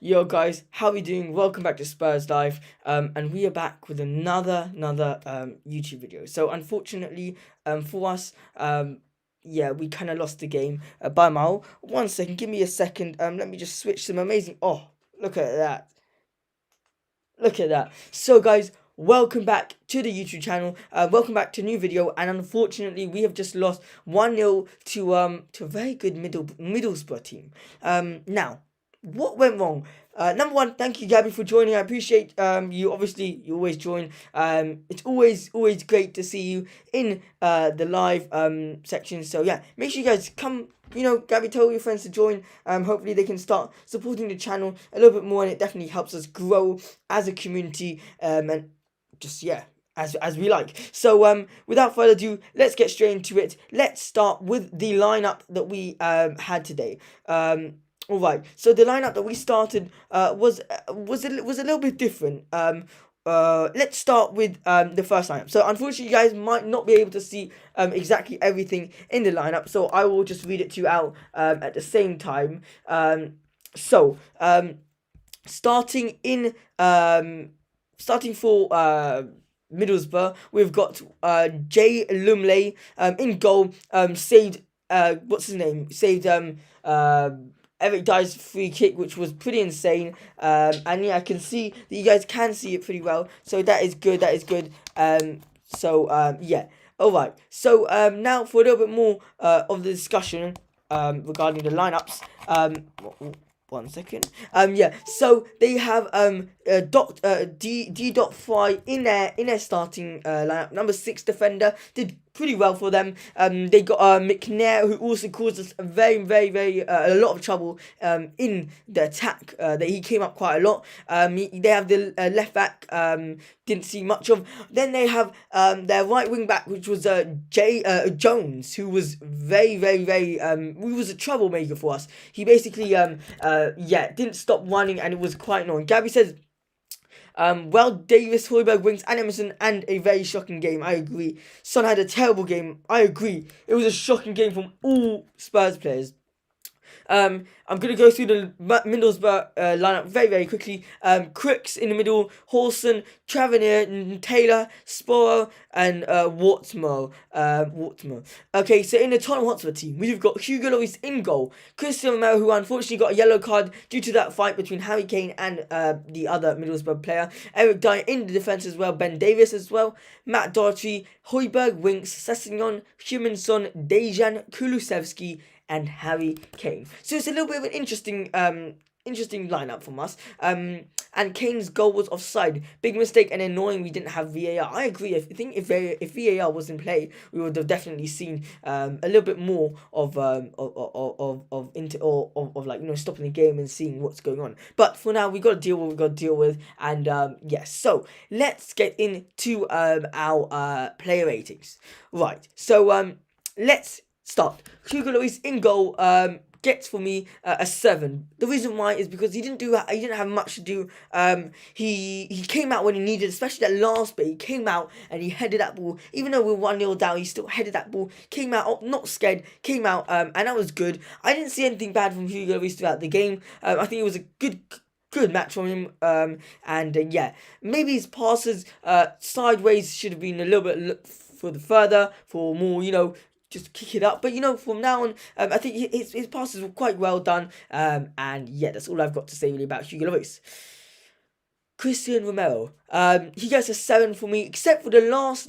Yo guys, how we doing? Welcome back to Spurs Live. And we are back with another YouTube video. So unfortunately, for us, yeah, we kind of lost the game by a mile. 1 second, give me a second. Let me just switch some amazing. Oh, look at that! Look at that. So guys, welcome back to the YouTube channel. Welcome back to a new video. And unfortunately, we have just lost 1-0 to a very good Middlesbrough team. Now, what went wrong? Number one, thank you, Gabby, for joining. I appreciate you. Obviously, you always join. It's always great to see you in the live section. So yeah, make sure you guys come. Gabby, tell your friends to join. Hopefully they can start supporting the channel a little bit more, and it definitely helps us grow as a community. And just yeah, as we like. So without further ado, let's get straight into it. Let's start with the lineup that we had today. All right. So the lineup that we started was a little bit different. Let's start with the first lineup. So unfortunately, you guys might not be able to see exactly everything in the lineup. So I will just read it to you out at the same time. So starting in starting for Middlesbrough, we've got Jay Lumley in goal. Saved what's his name? Saved Eric Dyer's free kick, which was pretty insane. And yeah, I can see that you guys can see it pretty well. So that is good. That is good. Yeah. All right. So now for a little bit more of the discussion regarding the lineups. 1 second. Yeah. So they have D dot Fry in their starting lineup. Number 6 defender did pretty well for them. They got McNair, who also caused us a very a lot of trouble in the attack. That he came up quite a lot. They have the left back. Didn't see much of. Then they have their right wing back, which was Jones, who was very he was a troublemaker for us. He basically didn't stop running, and it was quite annoying. Gabby says, well, Davis, Højbjerg, Winks, and Emerson, and a very shocking game. I agree. Son had a terrible game. I agree. It was a shocking game from all Spurs players. I'm going to go through the Middlesbrough lineup very quickly. Crooks in the middle, Hawson, Tavernier, Taylor, Sporo, and Watmo. Okay, so in the Tottenham Hotspur team, we've got Hugo Lloris in goal, Christian Romero, who unfortunately got a yellow card due to that fight between Harry Kane and the other Middlesbrough player. Eric Dyer in the defence as well, Ben Davis as well, Matt Doherty, Højbjerg, Winks, Sessegnon, Humanson, Dejan Kulusevski, and Harry Kane. So it's a little bit of an interesting lineup from us. And Kane's goal was offside. Big mistake and annoying we didn't have VAR. I agree. I think if VAR was in play, we would have definitely seen a little bit more of stopping the game and seeing what's going on. But for now, we got to deal with what we got to deal with. And yes, so let's get into our player ratings. Right. So let's start. Hugo Lloris in goal gets for me a 7. The reason why is because he didn't have much to do. He came out when he needed, especially that last bit. He came out and he headed that ball. Even though we were 1-0 down, he still headed that ball. Came out not scared. Came out and that was good. I didn't see anything bad from Hugo Lloris throughout the game. I think it was a good match from him. Yeah, maybe his passes sideways should have been a little bit further for more, just kick it up. But from now on, I think his passes were quite well done. And yeah, that's all I've got to say really about Hugo Lloris. Christian Romero, he gets a 7 for me, except for the last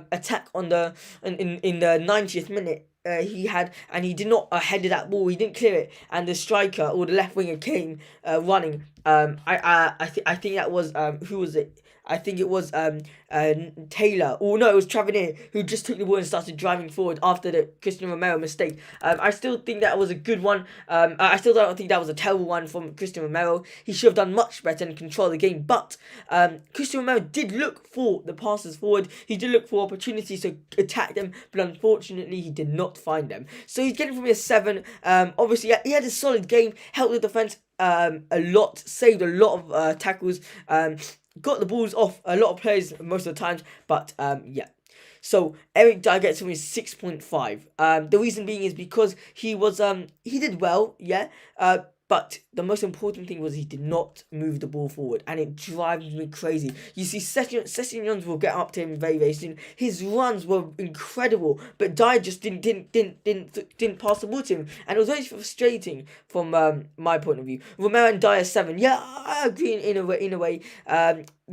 attack on in the 90th minute. He had, and he did not headed that ball. He didn't clear it, and the striker or the left winger came running. I think that was who was it? I think it was Taylor. Oh no, it was Tavernier who just took the ball and started driving forward after the Christian Romero mistake. I still think that was a good one. I still don't think that was a terrible one from Christian Romero. He should have done much better and control the game. But Christian Romero did look for the passes forward. He did look for opportunities to attack them, but unfortunately he did not find them. So he's getting for me a 7. Obviously he had a solid game, helped the defense a lot, saved a lot of tackles. Got the balls off a lot of players most of the times, but yeah. So Eric Dyer gets him with 6.5. The reason being is because he did well, yeah. But the most important thing was he did not move the ball forward, and it drives me crazy. You see, Sessignon will get up to him very, very soon. His runs were incredible, but Dyer just didn't pass the ball to him, and it was very frustrating from my point of view. Romero and Dyer 7, yeah, I agree in a way.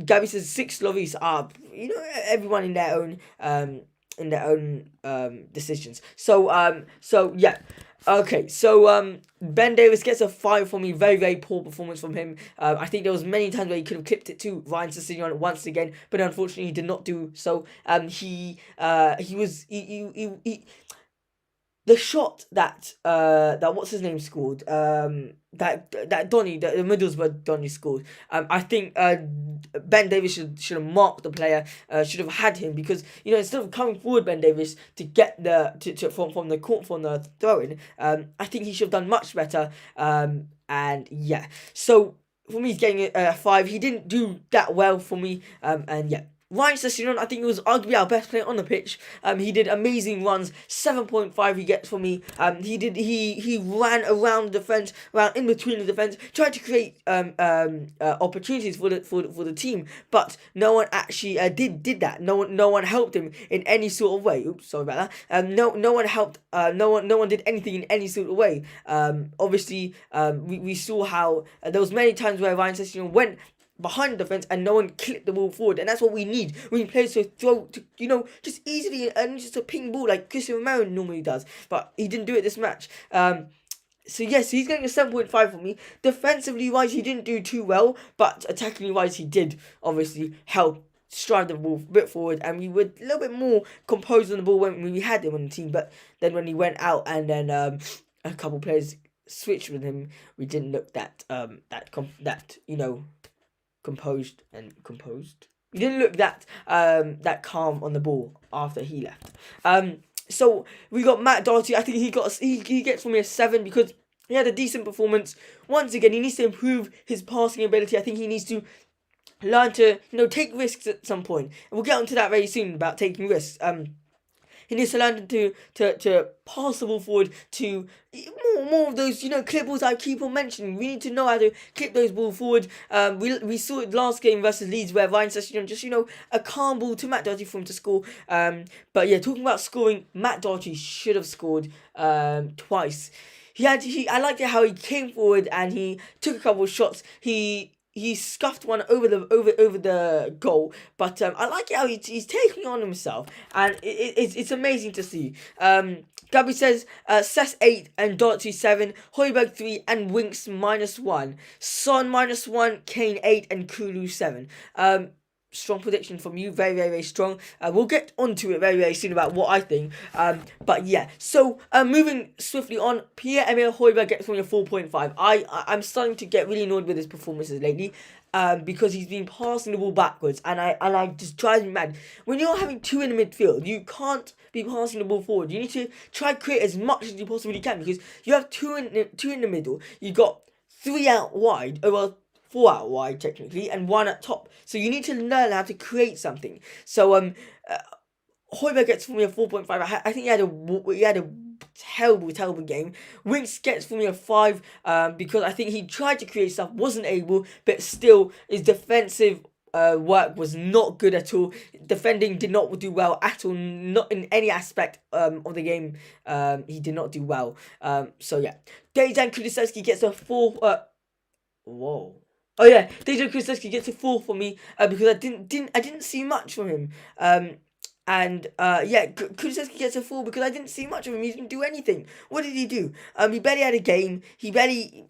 Gabby says 6 Loris are, everyone in their own decisions. So yeah. Okay, so Ben Davies gets a 5 for me. Very, very poor performance from him. I think there was many times where he could have clipped it to Ryan Sessegnon once again, but unfortunately he did not do so. He the shot that what's his name scored, that Donny, the Middlesbrough Donny scored. I think Ben Davies should have marked the player, should have had him, because instead of coming forward, Ben Davies, to get from the court, from the throw in, I think he should have done much better. And yeah, so for me, he's getting a 5. He didn't do that well for me. And yeah. Ryan Sessegnon, I think he was arguably our best player on the pitch. He did amazing runs. 7.5 he gets for me. He ran around the defense, ran in between the defense, tried to create opportunities for the team, but no one actually did that. No one helped him in any sort of way. Oops, sorry about that. No one helped. No one did anything in any sort of way. Obviously, we saw how there was many times where Ryan Sessegnon went behind the defense and no one clipped the ball forward, and that's what we need. We need players to throw just easily and just a ping ball like Christian Romero normally does, but he didn't do it this match. So yes, he's getting a 7.5 for me. Defensively wise, he didn't do too well, but attackingly wise, he did obviously help stride the ball a bit forward, and we were a little bit more composed on the ball when we had him on the team. But then when he went out and then a couple players switched with him, we didn't look that composed. He didn't look that calm on the ball after he left. So we got Matt Doherty. I think he gets for me a 7 because he had a decent performance. Once again, he needs to improve his passing ability. I think he needs to learn to take risks at some point. And we'll get onto that very soon about taking risks. He needs to learn to pass the ball forward to more of those, clip balls I keep on mentioning. We need to know how to clip those balls forward. We saw it last game versus Leeds where Ryan Sessegnon just, a calm ball to Matt Doherty for him to score. But yeah, talking about scoring, Matt Doherty should have scored twice. I liked it how he came forward and he took a couple of shots. He scuffed one over the goal, but I like how he's taking on himself, and it's amazing to see. Gabby says Sess 8 and Doherty 7, Højbjerg 3 and Winks -1, Son -1, Kane 8 and Kulu 7. Strong prediction from you, very, very, very strong. We'll get onto it very, very soon about what I think. But yeah, so moving swiftly on, Pierre-Emile Højbjerg gets from a 4.5. I'm starting to get really annoyed with his performances lately, because he's been passing the ball backwards, and I just drives me mad. When you're having 2 in the midfield, you can't be passing the ball forward. You need to try to create as much as you possibly can, because you have two in the middle. You got 3 out wide. 4 out wide technically, and 1 at top. So you need to learn how to create something. So Højbjerg gets for me a 4.5. I think he had a terrible game. Winks gets for me a 5 because I think he tried to create stuff, wasn't able, but still his defensive work was not good at all. Defending did not do well at all, not in any aspect of the game. He did not do well. So yeah, Dejan Kulusevski gets a 4. Whoa. Oh yeah, Dejan Kulusevski gets a 4 for me because I didn't see much from him. Kulusevski gets a 4 because I didn't see much of him. He didn't do anything. What did he do? He barely had a game. He barely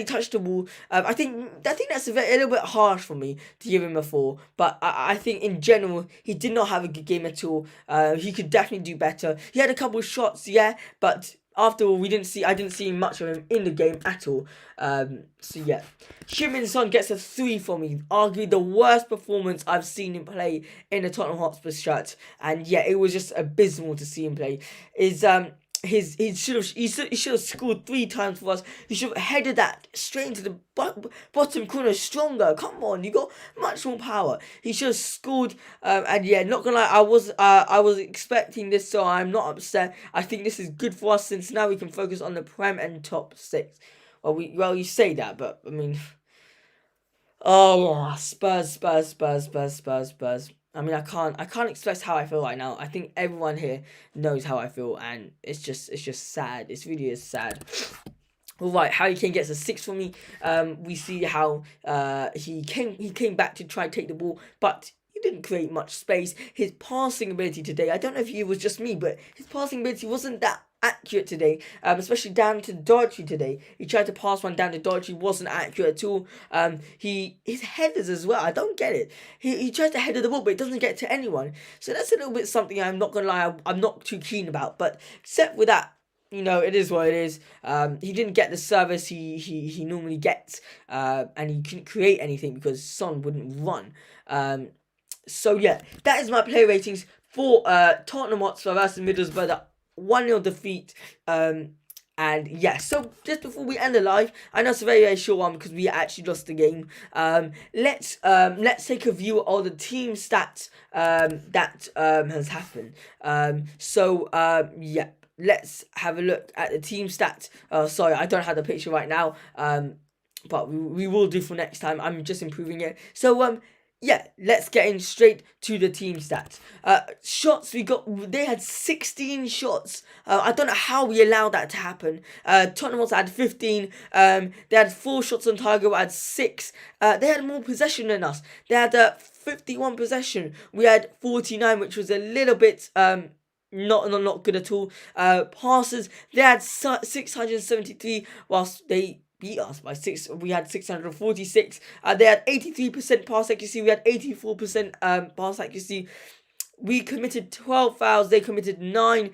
touched the ball. I think that's a little bit harsh for me to give him a 4. But I think in general he did not have a good game at all. He could definitely do better. He had a couple of shots, yeah, but after all, I didn't see much of him in the game at all. So yeah, Heung-min Son gets a 3 for me. Arguably the worst performance I've seen him play in a Tottenham Hotspur shirt, and yeah, it was just abysmal to see him play. He should have scored 3 times for us. He should have headed that straight into the bottom corner stronger. Come on, you got much more power. He should have scored. And yeah, not gonna lie, I was expecting this, so I'm not upset. I think this is good for us since now we can focus on the Prem and top 6. well, you say that, but I mean, oh, Spurs. I mean, I can't express how I feel right now. I think everyone here knows how I feel, and it's just sad. It's really is sad. All right, Harry Kane gets a 6 for me. We see how he came back to try and take the ball, but he didn't create much space. His passing ability today, I don't know if it was just me, but his passing ability wasn't that accurate today. Especially down to Doherty today. He tried to pass one down to Doherty, wasn't accurate at all. His headers as well. I don't get it. He tries to header the ball, but it doesn't get to anyone. So that's a little bit something I'm not gonna lie. I'm not too keen about. But except with that, it is what it is. He didn't get the service he normally gets, and he couldn't create anything because Son wouldn't run. So yeah, that is my player ratings for Tottenham Hotspur versus Middlesbrough. The 1-0 defeat. And yeah, so just before we end the live, I know it's a very, very short one because we actually lost the game. Let's take a view of the team stats that has happened. Yeah. Let's have a look at the team stats. Sorry, I don't have the picture right now. But we will do for next time. I'm just improving it. So yeah, let's get in straight to the team stats. Shots they had 16 shots. I don't know how we allowed that to happen. Tottenham also had 15. They had 4 shots on target. We had 6. They had more possession than us. They had 51 possession. We had 49, which was a little bit not good at all. Passes, they had 673, whilst they beat us by 6. We had 646. They had 83% pass accuracy. We had 84% pass accuracy. We committed 12 fouls. They committed 9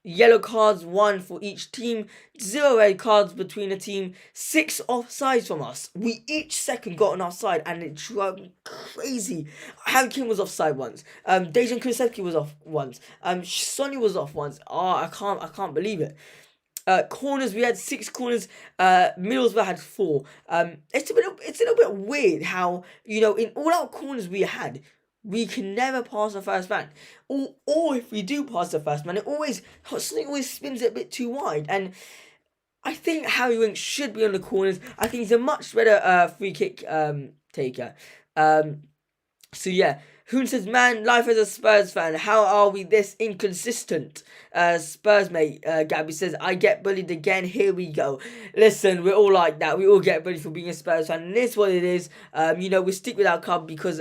yellow cards, 1 for each team. 0 red cards between the team. 6 offsides from us. We each second got an offside, and it drove me crazy. Harry Kane was offside once. Dejan Kulusevski was off once. Sonny was off once. I can't believe it. Corners, we had 6 corners. Middlesbrough had 4. It's a little bit weird how in all our corners we can never pass the first man, or if we do pass the first man, something always spins it a bit too wide. And I think Harry Winks should be on the corners. I think he's a much better free kick taker. So yeah. Hoon says, man, life as a Spurs fan, how are we this inconsistent? Spurs mate, Gabby says, I get bullied again, here we go. Listen, we're all like that. We all get bullied for being a Spurs fan, and it's what it is. We stick with our club because,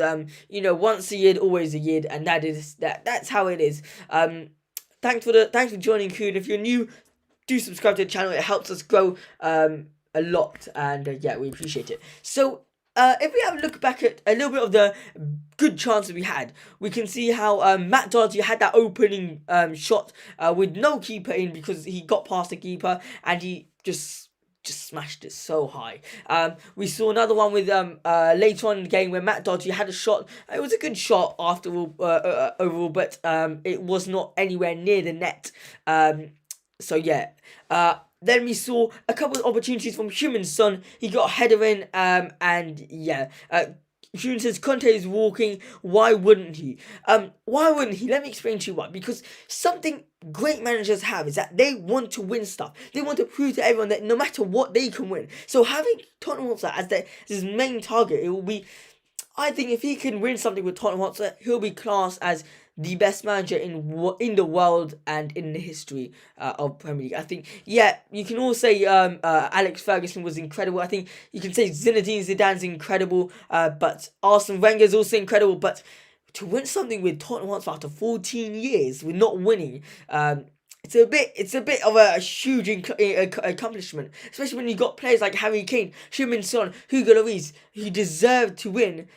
once a year, always a year, and that's how it is. Thanks for joining, Hoon. If you're new, do subscribe to the channel. It helps us grow a lot, and yeah, we appreciate it. So, if we have a look back at a little bit of the good chances we had, we can see how Matt Doherty had that opening shot with no keeper in because he got past the keeper and he just smashed it so high. We saw another one with later on in the game where Matt Doherty had a shot. It was a good shot overall, but it was not anywhere near the net. So yeah. Then we saw a couple of opportunities from Human Son. He got a header in, and yeah. Human says Conte is walking. Why wouldn't he? Why wouldn't he? Let me explain to you why. Because something great managers have is that they want to win stuff. They want to prove to everyone that no matter what, they can win. So having Tottenham Hotspur as his main target, it will be. I think if he can win something with Tottenham Hotspur, he'll be classed as the best manager in the world and in the history of Premier League. I think, yeah, you can all say Alex Ferguson was incredible. I think you can say Zinedine Zidane's incredible, but Arsene Wenger's also incredible. But to win something with Tottenham Hotspur after 14 years with not winning, it's a bit of a huge accomplishment, especially when you got players like Harry Kane, Heung-min Son, Hugo Lloris, who deserved to win.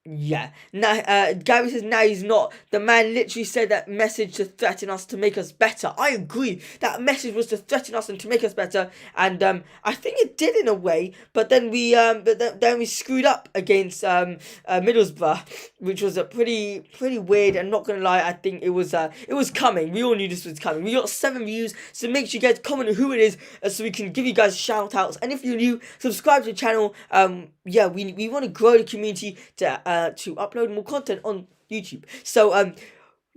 Yeah. Now, Gary says, now he's not. The man literally said that message to threaten us to make us better. I agree. That message was to threaten us and to make us better. And I think it did in a way. But then we screwed up against Middlesbrough, which was a pretty weird. And not gonna lie, I think it was coming. We all knew this was coming. We got 7 views, so make sure you guys comment who it is, so we can give you guys shout outs. And if you're new, subscribe to the channel. Yeah, we want to grow the community to upload more content on YouTube. So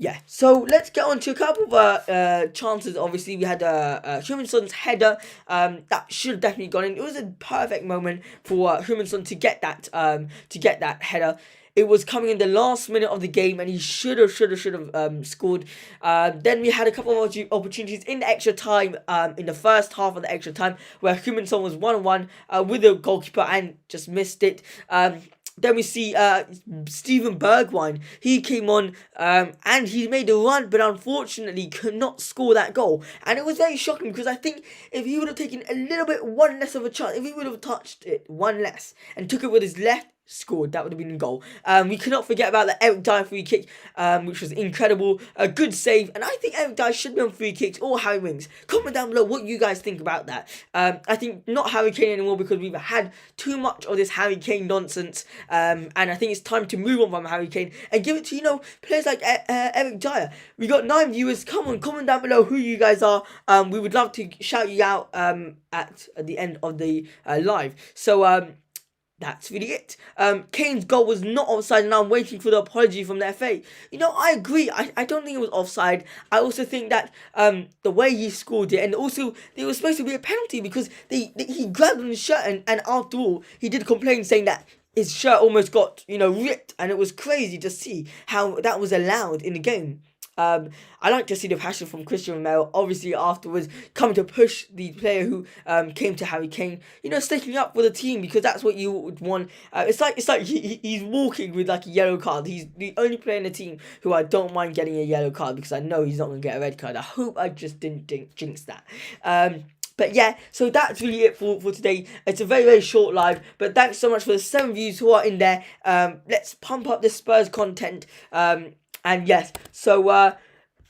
Yeah, so let's get on to a couple of chances. Obviously, we had Humanson's header that should have definitely gone in. It was a perfect moment for Humanson to get that header. It was coming in the last minute of the game, and he should have scored. Then we had a couple of opportunities in the extra time, in the first half of the extra time, where Humanson was 1-1 with the goalkeeper and just missed it. Then we see Steven Bergwein. He came on and he made a run, but unfortunately could not score that goal. And it was very shocking because I think if he would have taken a little bit one less of a chance, if he would have touched it one less and took it with his left, scored, that would have been a goal. We cannot forget about the Eric Dyer free kick, which was incredible. A good save, and I think Eric Dyer should be on free kicks or Harry Wings. Comment down below what you guys think about that. I think not Harry Kane anymore because we've had too much of this Harry Kane nonsense, and I think it's time to move on from Harry Kane and give it to players like Eric Dyer. We got 9 viewers. Come on, comment down below who you guys are. We would love to shout you out at the end of the live. So that's really it. Kane's goal was not offside, and I'm waiting for the apology from the FA. I agree. I don't think it was offside. I also think that the way he scored it, and also there was supposed to be a penalty because he grabbed on his shirt, and after all, he did complain saying that his shirt almost got ripped, and it was crazy to see how that was allowed in the game. I like to see the passion from Christian Romero, obviously afterwards coming to push the player who came to Harry Kane, sticking up for the team, because that's what you would want. It's like he's walking with like a yellow card. He's the only player in the team who I don't mind getting a yellow card, because I know he's not going to get a red card. I hope I just didn't jinx that. But yeah, so that's really it for today. It's a very, very short live, but thanks so much for the 7 views who are in there. Let's pump up the Spurs content. And yes, so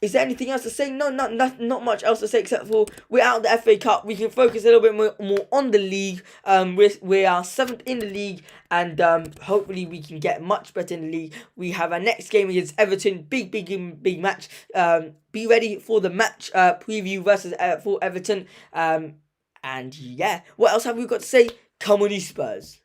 is there anything else to say? No, not much else to say except for we're out of the FA Cup. We can focus a little bit more on the league. We are 7th in the league, and hopefully we can get much better in the league. We have our next game against Everton. Big match. Be ready for the match preview versus for Everton. And yeah, what else have we got to say? Come on, you Spurs.